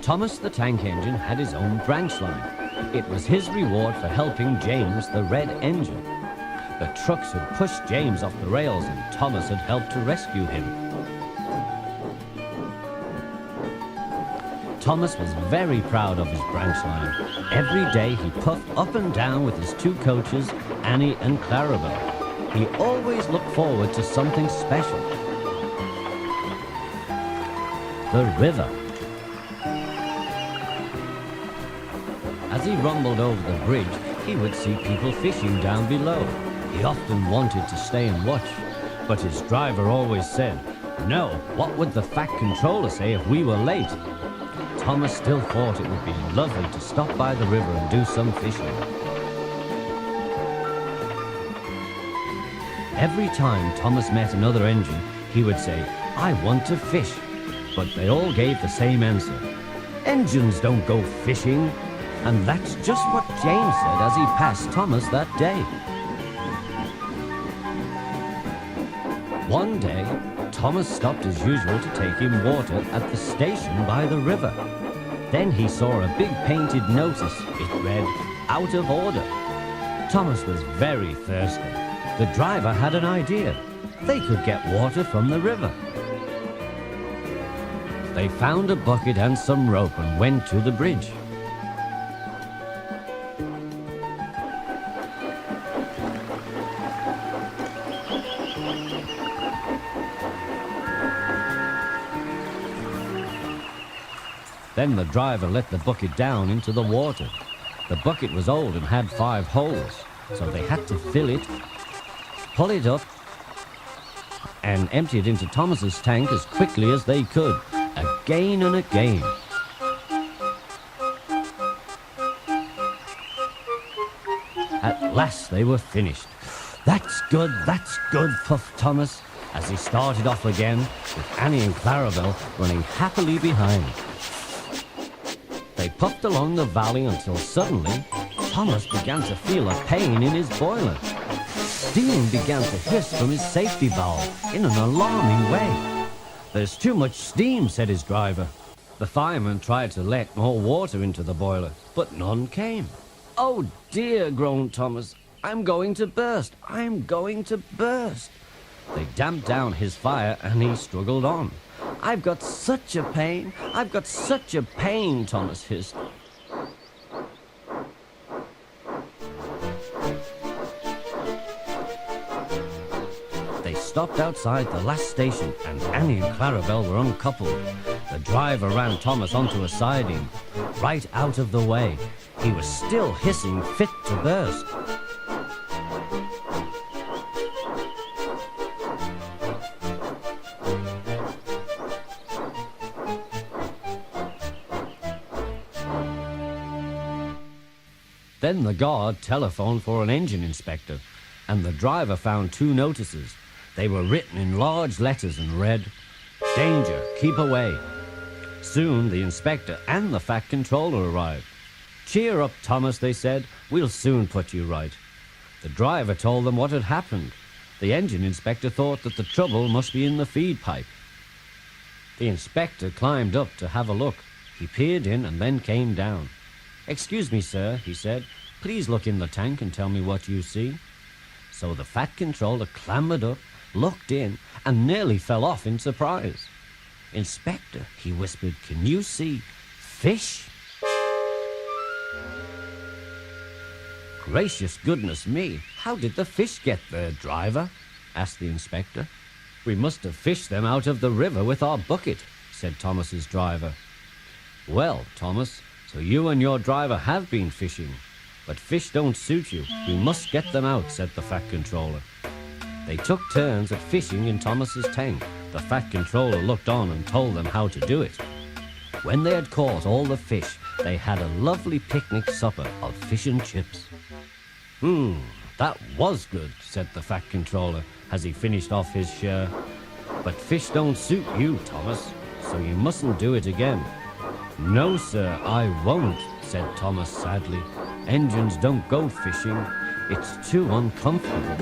Thomas the tank engine had his own branch line. It was his reward for helping James the red engine. The trucks had pushed James off the rails and Thomas had helped to rescue him. Thomas was very proud of his branch line. Every day he puffed up and down with his two coaches, Annie and Clarabelle. He always looked forward to something special. The river. As he rumbled over the bridge, he would see people fishing down below. He often wanted to stay and watch, but his driver always said, "No, what would the fat controller say if we were late?" Thomas still thought it would be lovely to stop by the river and do some fishing. Every time Thomas met another engine, he would say, "I want to fish." But they all gave the same answer. "Engines don't go fishing." And that's just what James said as he passed Thomas that day. One day, Thomas stopped as usual to take in water at the station by the river. Then he saw a big painted notice. It read, "Out of order." Thomas was very thirsty. The driver had an idea. They could get water from the river. They found a bucket and some rope and went to the bridge. Then the driver let the bucket down into the water. The bucket was old and had 5 holes, so they had to fill it, pull it up, and empty it into Thomas's tank as quickly as they could, again and again. At last they were finished. That's good, puffed Thomas, as he started off again, with Annie and Clarabelle running happily behind. They puffed along the valley until suddenly Thomas began to feel a pain in his boiler. Steam began to hiss from his safety valve in an alarming way. "There's too much steam," said his driver. The fireman tried to let more water into the boiler, but none came. "Oh dear," groaned Thomas. "I'm going to burst. I'm going to burst." They damped down his fire and he struggled on. "I've got such a pain. I've got such a pain," Thomas hissed. They stopped outside the last station and Annie and Clarabelle were uncoupled. The driver ran Thomas onto a siding, right out of the way. He was still hissing, fit to burst. Then the guard telephoned for an engine inspector, and the driver found 2 notices. They were written in large letters and read, "Danger, keep away." Soon the inspector and the fat controller arrived. "Cheer up, Thomas," they said. "We'll soon put you right." The driver told them what had happened. The engine inspector thought that the trouble must be in the feed pipe. The inspector climbed up to have a look. He peered in and then came down. "Excuse me, sir," he said. "Please look in the tank and tell me what you see." So the fat controller clambered up, looked in, and nearly fell off in surprise. "Inspector," he whispered, "can you see fish?" "Gracious goodness me, how did the fish get there, driver?" asked the inspector. "We must have fished them out of the river with our bucket," said Thomas's driver. "Well, Thomas, so you and your driver have been fishing, but fish don't suit you. We must get them out," said the fat controller. They took turns at fishing in Thomas's tank. The fat controller looked on and told them how to do it. When they had caught all the fish, they had a lovely picnic supper of fish and chips. That was good," said the fat controller as he finished off his share. "But fish don't suit you, Thomas, so you mustn't do it again." "No, sir, I won't," said Thomas sadly. "Engines don't go fishing. It's too uncomfortable."